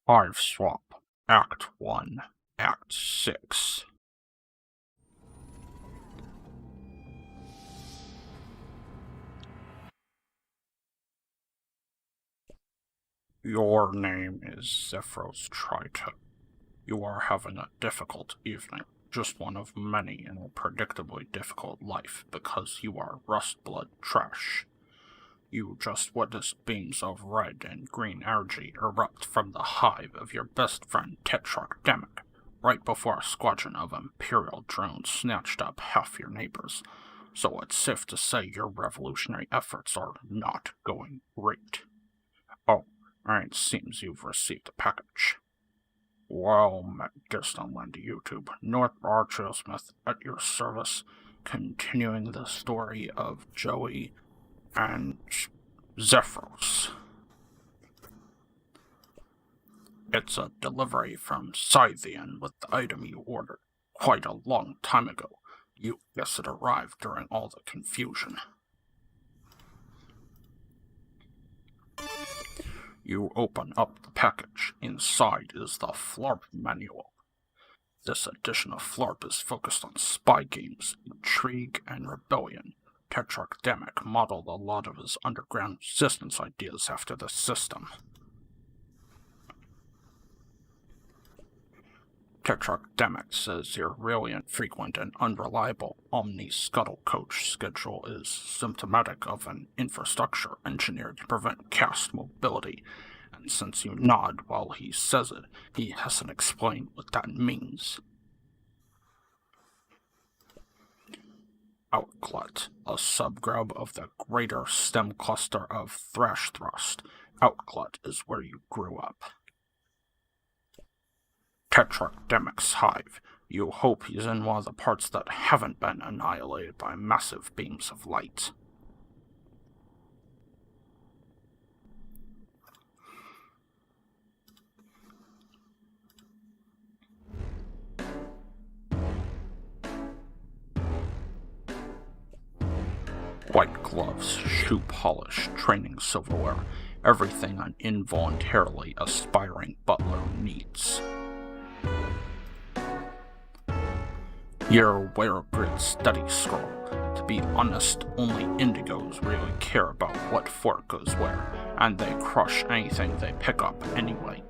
Hiveswap, Act 1, Act 6. Your name is Xefros Trito. You are having a difficult evening, just one of many in a predictably difficult life because you are Rustblood trash. You just witnessed beams of red and green energy erupt from the hive of your best friend Tetrarch right before a squadron of Imperial drones snatched up half your neighbors, so it's safe to say your revolutionary efforts are not going great. Oh, and it seems you've received a package. Well met, distant YouTube. North Archersmith at your service, continuing the story of Joey and Xefros. It's a delivery from Scythian with the item you ordered quite a long time ago. You guess it arrived during all the confusion. You open up the package. Inside is the Florp manual. This edition of Florp is focused on spy games, intrigue, and rebellion. Tetrarch modeled a lot of his underground resistance ideas after this system. Tetrarch says your really infrequent and unreliable Omni-Scuttle coach schedule is symptomatic of an infrastructure engineered to prevent caste mobility, and since you nod while he says it, he hasn't explained what that means. Outclut, a subgrub of the greater stem cluster of Thrash Thrust. Outclut is where you grew up. Tetrarch hive. You hope he's in one of the parts that haven't been annihilated by massive beams of light. White gloves, shoe polish, training silverware, everything an involuntarily aspiring butler needs. Your wear-grid study scroll. To be honest, only indigos really care about what fork goes where, and they crush anything they pick up anyway.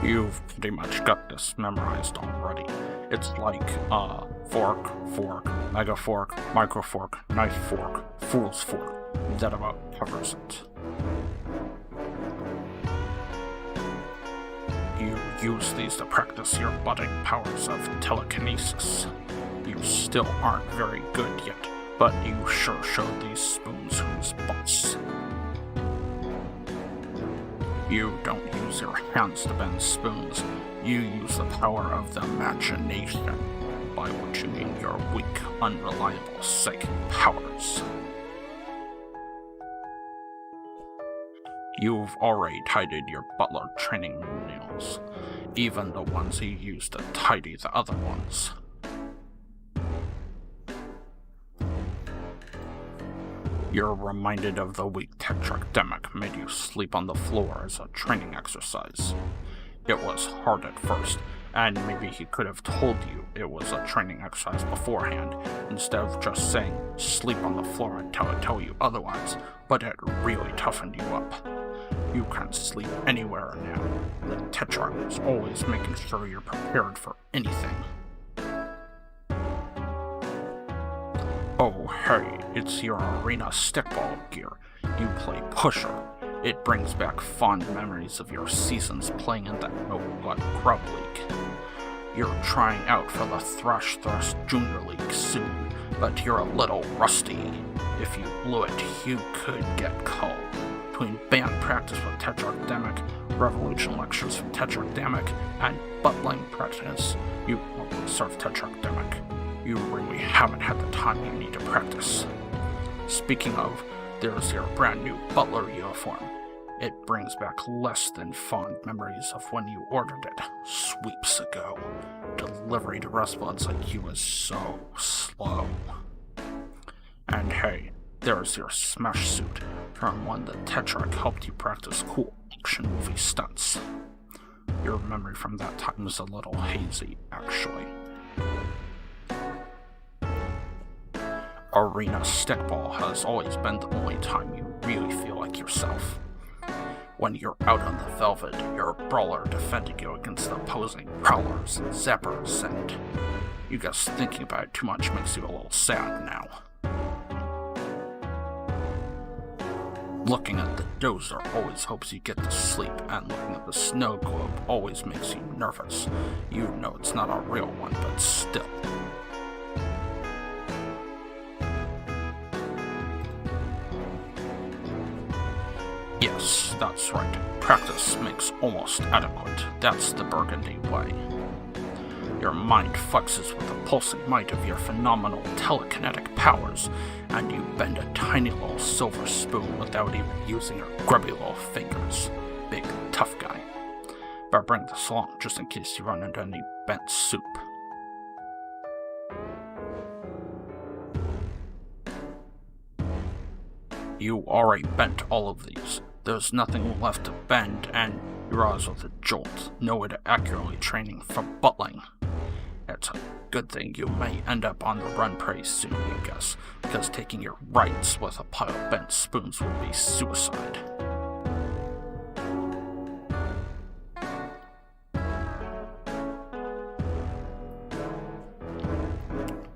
You've pretty much got this memorized already. It's like, fork, mega fork, micro fork, knife fork, fool's fork. That about covers it. You use these to practice your budding powers of telekinesis. You still aren't very good yet, but you sure showed these spoons who's boss. You don't use your hands to bend spoons. You use the power of the imagination, by which you mean your weak, unreliable psychic powers. You've already tidied your butler training manuals, even the ones you used to tidy the other ones. You're reminded of the week Tetrarch made you sleep on the floor as a training exercise. It was hard at first, and maybe he could have told you it was a training exercise beforehand, instead of just saying, sleep on the floor until I tell you otherwise, but it really toughened you up. You can sleep anywhere now. The Tetrarch is always making sure you're prepared for anything. Oh hey, it's your Arena Stickball gear. You play Pusher. It brings back fond memories of your seasons playing in that no-blood grub league. You're trying out for the Thrash Thrust Junior League soon, but you're a little rusty. If you blew it, you could get called. Between band practice with Tetrarch revolution lectures from Tetrarch and buttling practice, you serve Tetrarch You really haven't had the time you need to practice. Speaking of, there's your brand new butler uniform. It brings back less than fond memories of when you ordered it sweeps ago. Delivery to Rustbloods like you is so slow. And hey, there's your smash suit. from when the Tetrarch helped you practice cool action movie stunts. Your memory from that time is a little hazy, actually. Arena Stickball has always been the only time you really feel like yourself. When you're out on the Velvet, your brawler defending you against the opposing prowlers and zappers, and you guess thinking about it too much makes you a little sad now. Looking at the dozer always hopes you get to sleep, and looking at the snow globe always makes you nervous. You know it's not a real one, but still. Yes, that's right. Practice makes almost adequate. That's the Burgundy way. Your mind flexes with the pulsing might of your phenomenal telekinetic powers, and you bend a tiny little silver spoon without even using your grubby little fingers. Big, tough guy. But bring this along just in case you run into any bent soup. You already bent all of these. There's nothing left to bend, and you rise with a jolt. No way to accurately training for butling. It's a good thing you may end up on the run pretty soon, you guess, because taking your rights with a pile of bent spoons would be suicide.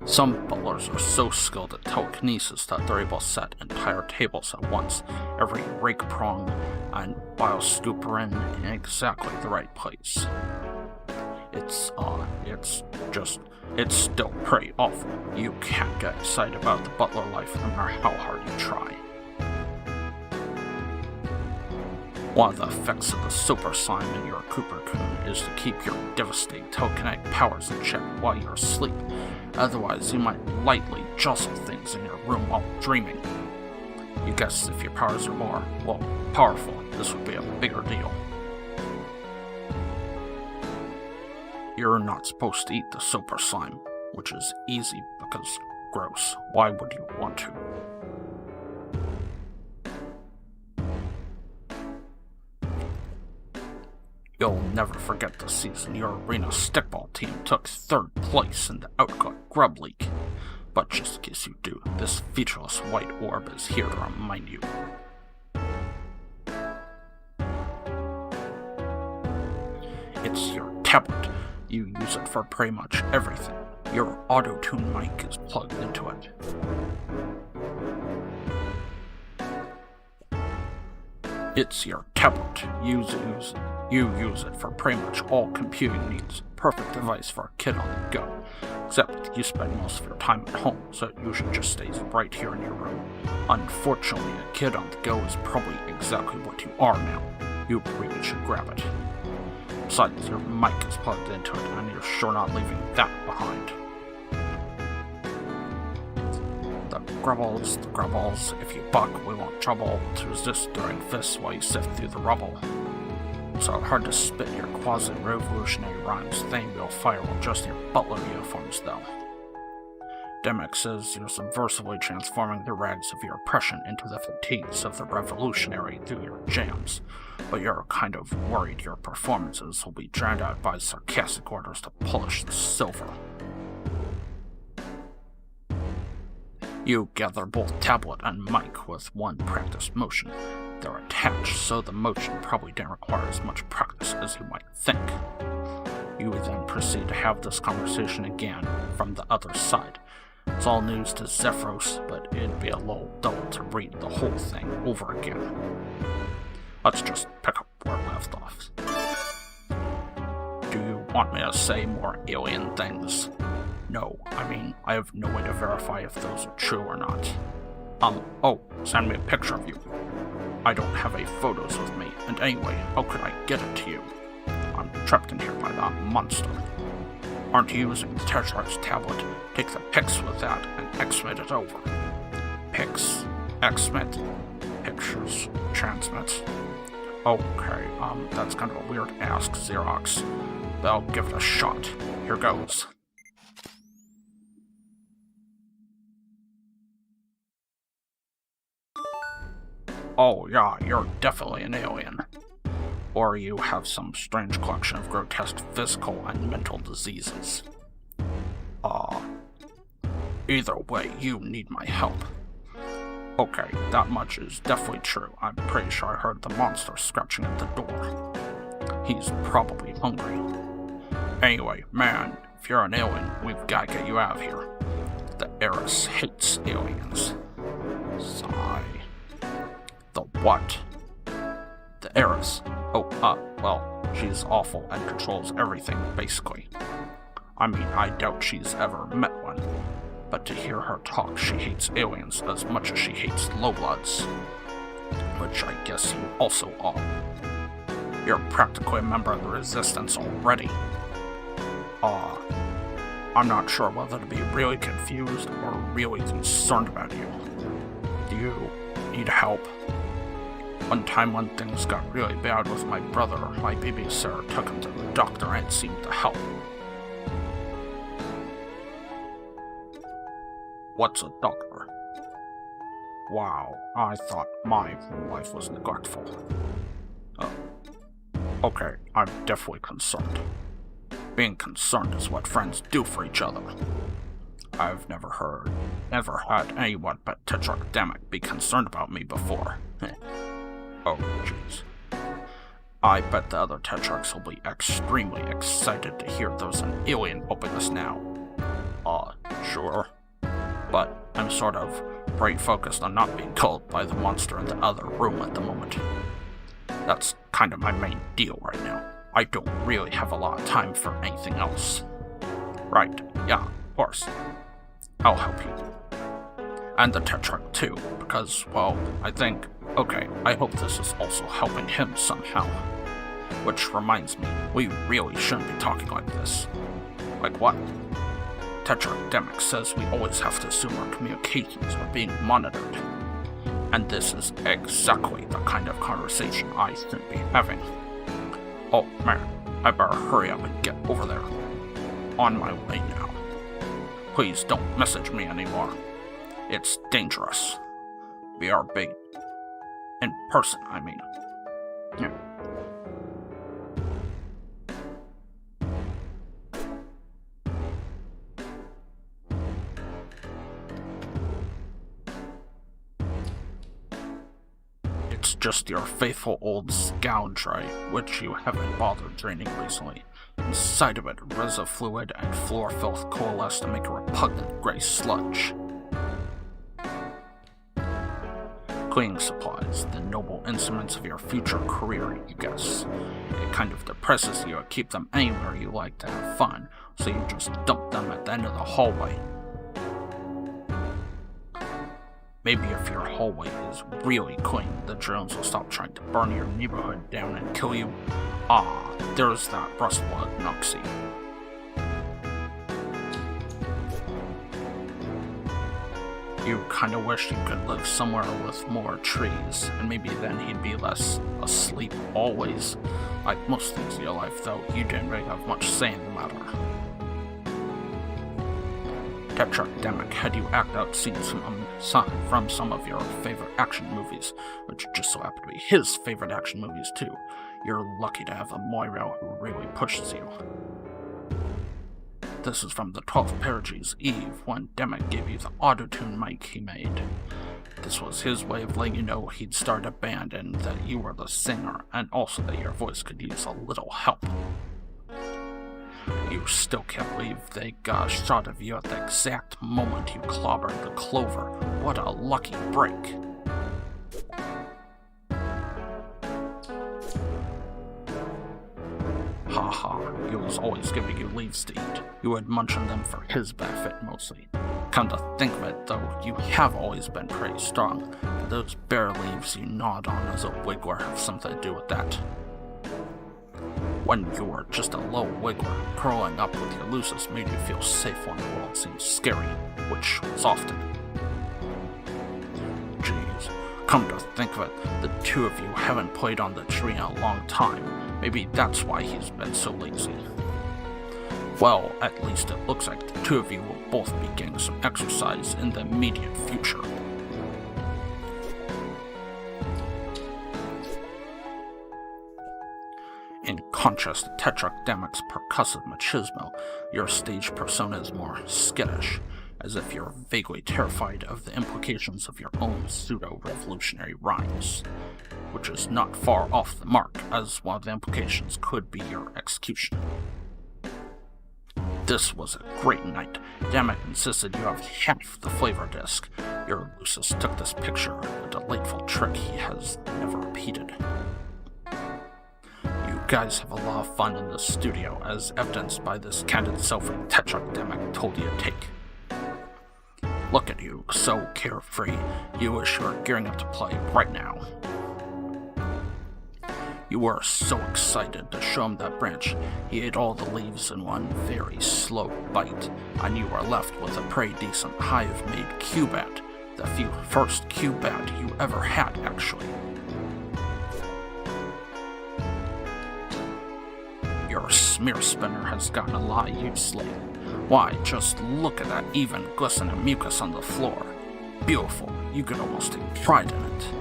Some butlers are so skilled at telekinesis that they're able to set entire tables at once, every rake prong and bile scooper in exactly the right place. It's still pretty awful. You can't get excited about the butler life no matter how hard you try. One of the effects of the super slime in your Cooper Coon is to keep your devastating telekinetic powers in check while you're asleep. Otherwise, you might lightly jostle things in your room while dreaming. You guess if your powers are more, well, powerful, this would be a bigger deal. You're not supposed to eat the super slime, which is easy because gross. Why would you want to? You'll never forget the season your Arena Stickball team took 3rd place in the Outcut Grub League. But just in case you do, this featureless white orb is here to remind you. It's your tablet. You use it for pretty much everything. Your auto-tune mic is plugged into it. It's your tablet. You use it for pretty much all computing needs. Perfect device for a kid on the go. Except you spend most of your time at home, so it usually just stays right here in your room. Unfortunately, a kid on the go is probably exactly what you are now. You really should grab it. Besides, your mic is plugged into it, and you're sure not leaving that behind. The grubbles, if you buck, we want trouble to resist during fists while you sift through the rubble. So hard to spit your quasi-revolutionary rhymes, they will fire while just your butler uniforms, though. Demick says you're subversively transforming the rags of your oppression into the fatigues of the revolutionary through your jams, but you're kind of worried your performances will be drowned out by sarcastic orders to polish the silver. You gather both tablet and mic with one practice motion. They're attached, so the motion probably didn't require as much practice as you might think. You then proceed to have this conversation again from the other side. It's all news to Xefros, but it'd be a little dull to read the whole thing over again. Let's just pick up where we left off. Do you want me to say more alien things? No, I mean, I have no way to verify if those are true or not. Send me a picture of you. I don't have any photos with me, and anyway, how could I get it to you? I'm trapped in here by that monster. Aren't you using the Tetrarch's tablet? Take the pics with that and XMit it over. Pics, XMit, pictures, transmit. Okay, that's kind of a weird ask, Xerox. But I'll give it a shot. Here goes. Oh yeah, you're definitely an alien. Or you have some strange collection of grotesque physical and mental diseases. Either way, you need my help. Okay, that much is definitely true. I'm pretty sure I heard the monster scratching at the door. He's probably hungry. Anyway, man, if you're an alien, we've gotta get you out of here. The heiress hates aliens. Sigh. The what? The heiress. Oh, well, she's awful and controls everything, basically. I mean, I doubt she's ever met one. But to hear her talk, she hates aliens as much as she hates lowbloods. Which I guess you also are. You're practically a member of the Resistance already. I'm not sure whether to be really confused or really concerned about you. Do you need help? One time when things got really bad with my brother, my babysitter took him to the doctor and it seemed to help. What's a doctor? Wow, I thought my life was neglectful. Okay, I'm definitely concerned. Being concerned is what friends do for each other. I've never had anyone but Tetrarch be concerned about me before. Oh, jeez. I bet the other Tetrarchs will be extremely excited to hear there's an alien helping us now. Sure. But I'm sort of very focused on not being killed by the monster in the other room at the moment. That's kind of my main deal right now. I don't really have a lot of time for anything else. Right, yeah, of course. I'll help you. And the Tetrarch too, because, well, I hope this is also helping him somehow. Which reminds me, we really shouldn't be talking like this. Like what? Tetrarch says we always have to assume our communications are being monitored. And this is exactly the kind of conversation I shouldn't be having. Oh man, I better hurry up and get over there. On my way now. Please don't message me anymore. It's dangerous. We are big. In person, I mean. Yeah. It's just your faithful old scoundrel, which you haven't bothered draining recently. Inside of it, resi fluid and floor filth coalesce to make a repugnant gray sludge. Cleaning supplies, the noble instruments of your future career, you guess. It kind of depresses you to keep them anywhere you like to have fun, so you just dump them at the end of the hallway. Maybe if your hallway is really clean, the drones will stop trying to burn your neighborhood down and kill you. There's that Rustblood Nuxie. You kinda wish you could live somewhere with more trees, and maybe then he'd be less asleep always. Like most things in your life, though, you didn't really have much say in the matter. Tetrarch had you act out scenes from some of your favorite action movies, which just so happen to be his favorite action movies too. You're lucky to have a Moira who really pushes you. This is from the 12th Perige's Eve, when Demek gave you the auto-tune mic he made. This was his way of letting you know he'd start a band and that you were the singer, and also that your voice could use a little help. You still can't believe they got a shot of you at the exact moment you clobbered the clover. What a lucky break. Haha, he was always giving you leaves to eat. You would munch on them for his benefit mostly. Come to think of it, though, you have always been pretty strong. Those bare leaves you gnawed on as a wiggler have something to do with that. When you were just a low wiggler, curling up with your loosest made you feel safe when the world seemed scary, which was often. Jeez, come to think of it, the two of you haven't played on the tree in a long time. Maybe that's why he's been so lazy. Well, at least it looks like the two of you will both be getting some exercise in the immediate future. contrast to Tetracdemic's percussive machismo, your stage persona is more skittish, as if you're vaguely terrified of the implications of your own pseudo-revolutionary rhymes, which is not far off the mark, as one of the implications could be your execution. This was a great night. Demic insisted you have half the flavor disc. Your Lucis took this picture, a delightful trick he has never repeated. You guys have a lot of fun in the studio, as evidenced by this candid selfie Tetracdemic told you to take. Look at you, so carefree. You wish you were gearing up to play right now. You were so excited to show him that branch. He ate all the leaves in one very slow bite, and you were left with a pretty decent hive-made cubat. The first cubat you ever had, actually. Your smear spinner has gotten a lot of use lately. Why, just look at that even glistening mucus on the floor. Beautiful. You could almost take pride in it.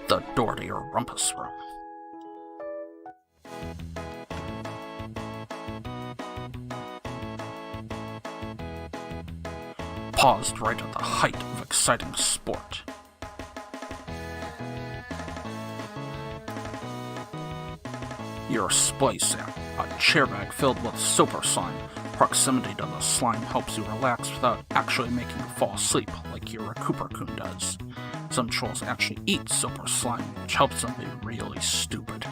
The door to your rumpus room. Paused right at the height of exciting sport. Your splay sack, a chair bag filled with super slime. Proximity to the slime helps you relax without actually making you fall asleep like your Recuperacoon does. Some trolls actually eat super slime, which helps them be really stupid.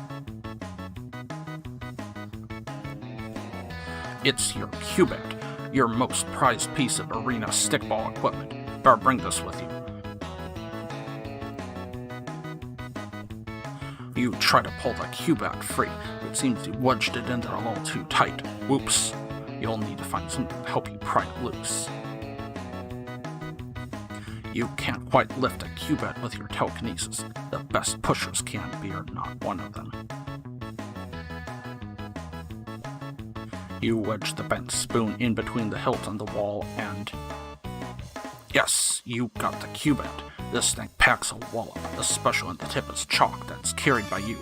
It's your cubat, your most prized piece of Arena Stickball equipment. Better bring this with you. You try to pull the cubat free, but it seems you wedged it in there a little too tight. Whoops. You'll need to find something to help you pry it loose. You can't quite lift a cubat with your telekinesis. The best pushers can, but you're not one of them. You wedge the bent spoon in between the hilt and the wall, and... yes, you got the cubat. This thing packs a wallop. The special in the tip is chalk that's carried by you.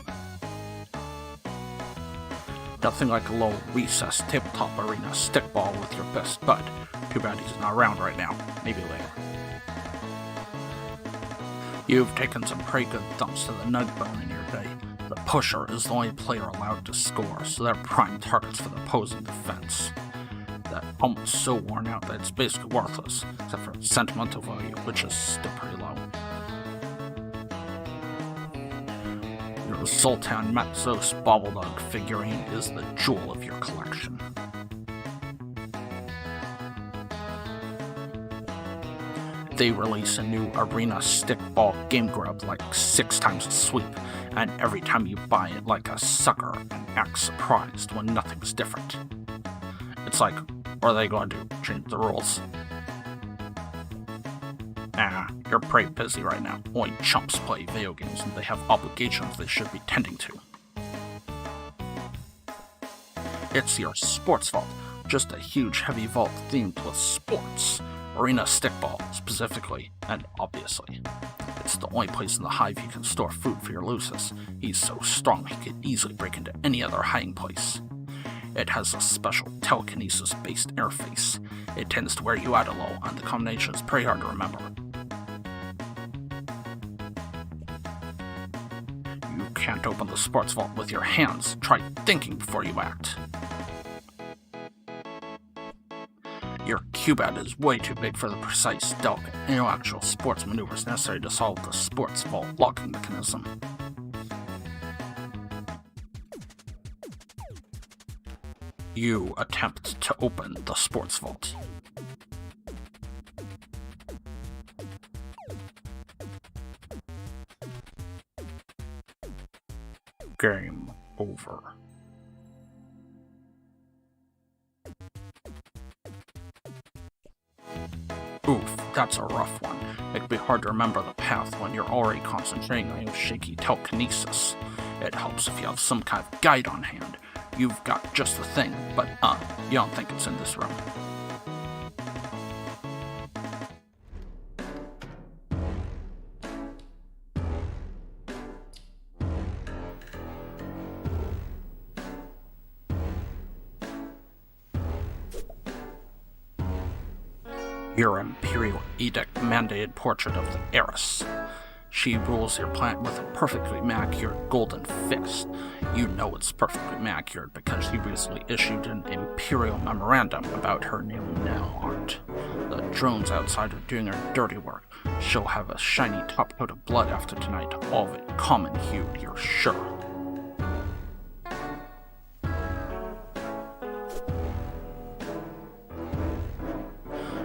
Nothing like a little recessed tabletop arena stickball with your best bud. Too bad he's not around right now. Maybe later. You've taken some pretty good thumps to the nug bone in your day. The pusher is the only player allowed to score, so they're prime targets for the opposing defense. That helmet's so worn out that it's basically worthless, except for its sentimental value, which is still pretty low. Your Zoltan Matzos Bobbledog figurine is the jewel of your collection. They release a new Arena Stickball game grub like 6 times a sweep, and every time you buy it like a sucker and act surprised when nothing's different. It's like, what are they going to do? Change the rules? You're pretty busy right now. Only chumps play video games and they have obligations they should be tending to. It's your sports vault, just a huge heavy vault themed with sports. Arena Stickball, specifically, and obviously. It's the only place in the hive you can store food for your Lucis. He's so strong he could easily break into any other hiding place. It has a special telekinesis-based interface. It tends to wear you out a little, and the combination is pretty hard to remember. You can't open the sports vault with your hands. Try thinking before you act. Your cubat is way too big for the precise, delicate, intellectual sports maneuvers necessary to solve the sports vault locking mechanism. You attempt to open the sports vault. Game over. Oof, that's a rough one. It'd be hard to remember the path when you're already concentrating on your shaky telekinesis. It helps if you have some kind of guide on hand. You've got just the thing, but you don't think it's in this room. Your Imperial Edict mandated portrait of the heiress. She rules your planet with a perfectly manicured golden fist. You know it's perfectly manicured because she recently issued an Imperial memorandum about her new nail art. The drones outside are doing her dirty work. She'll have a shiny top coat of blood after tonight, all of it common-hued, you're sure.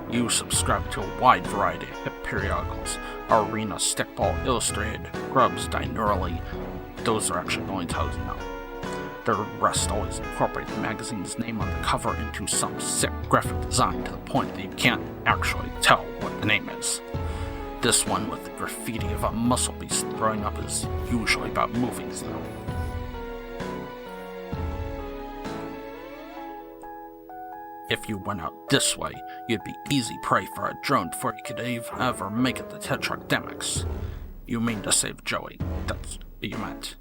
You subscribe to a wide variety of hip periodicals. Arena Stickball Illustrated, Grubs Dineurally. Those are actually the only titles you know. The rest always incorporate the magazine's name on the cover into some sick graphic design to the point that you can't actually tell what the name is. This one with the graffiti of a muscle beast throwing up is usually about movies, though. If you went out this way, you'd be easy prey for a drone before you could ever make it to Tetracdemics. You mean to save Joey, that's what you meant.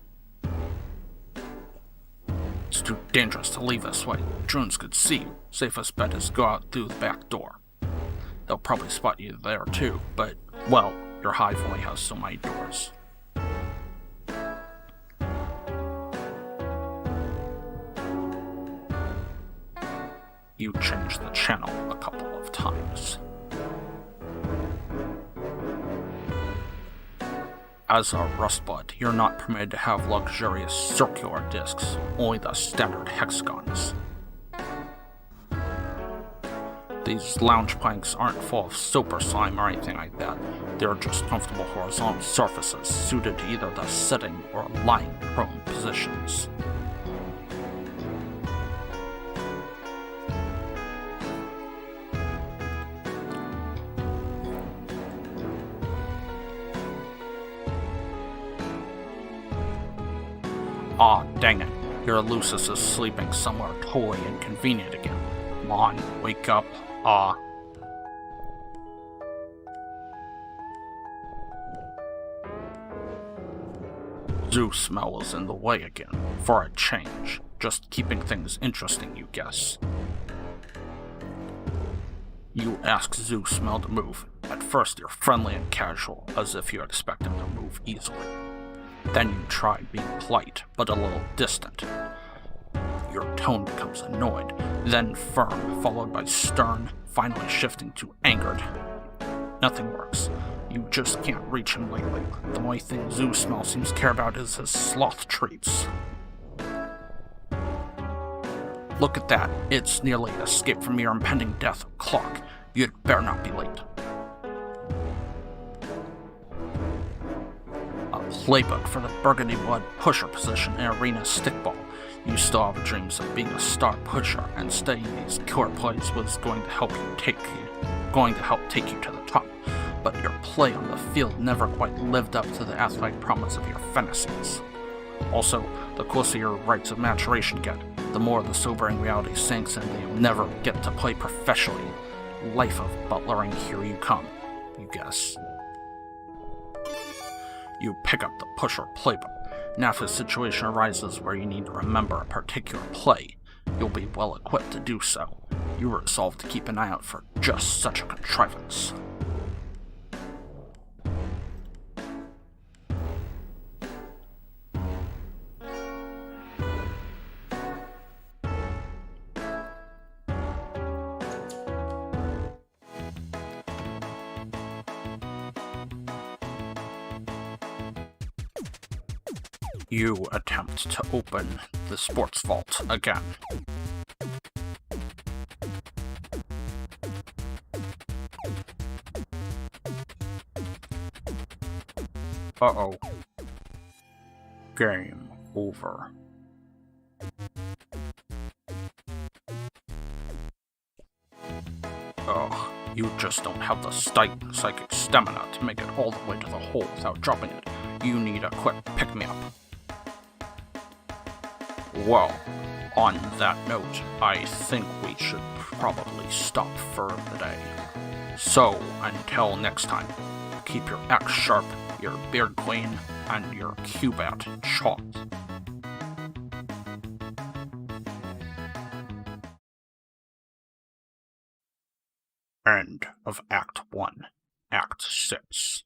It's too dangerous to leave this way. Drones could see you. Safest bet is go out through the back door. They'll probably spot you there too, but, well, your hive only has so many doors. You changed the channel a couple of times. As a Rustblood, you're not permitted to have luxurious circular discs, only the standard hexagons. These lounge planks aren't full of soap or slime or anything like that. They're just comfortable horizontal surfaces suited to either the sitting or lying prone positions. Aw, dang it. Your Lucis is sleeping somewhere totally inconvenient again. Come on, wake up. Zoosmell is in the way again, for a change. Just keeping things interesting, you guess. You ask Zoosmell to move. At first you're friendly and casual, as if you expect him to move easily. Then you try being polite, but a little distant. Your tone becomes annoyed, then firm, followed by stern, finally shifting to angered. Nothing works. You just can't reach him lately. The only thing Zoosmell seems to care about is his sloth treats. Look at that. It's nearly escaped from your impending death clock. You'd better not be late. Playbook for the Burgundy Blood pusher position in Arena Stickball. You still have dreams of being a star pusher, and studying these killer plays was going to help take you to the top, but your play on the field never quite lived up to the athletic promise of your fantasies. Also, the closer your rites of maturation get, the more the sobering reality sinks in that you'll never get to play professionally. Life of butlering, here you come, you guess. You pick up the pusher playbook. Now if a situation arises where you need to remember a particular play, you'll be well equipped to do so. You resolve to keep an eye out for just such a contrivance. You attempt to open the sports vault again. Uh-oh. Game over. Ugh, you just don't have the psychic stamina to make it all the way to the hole without dropping it. You need a quick pick-me-up. Well, on that note, I think we should probably stop for the day. So, until next time, keep your axe sharp, your beard clean, and your Cubat chalked. End of Act 1. Act 6.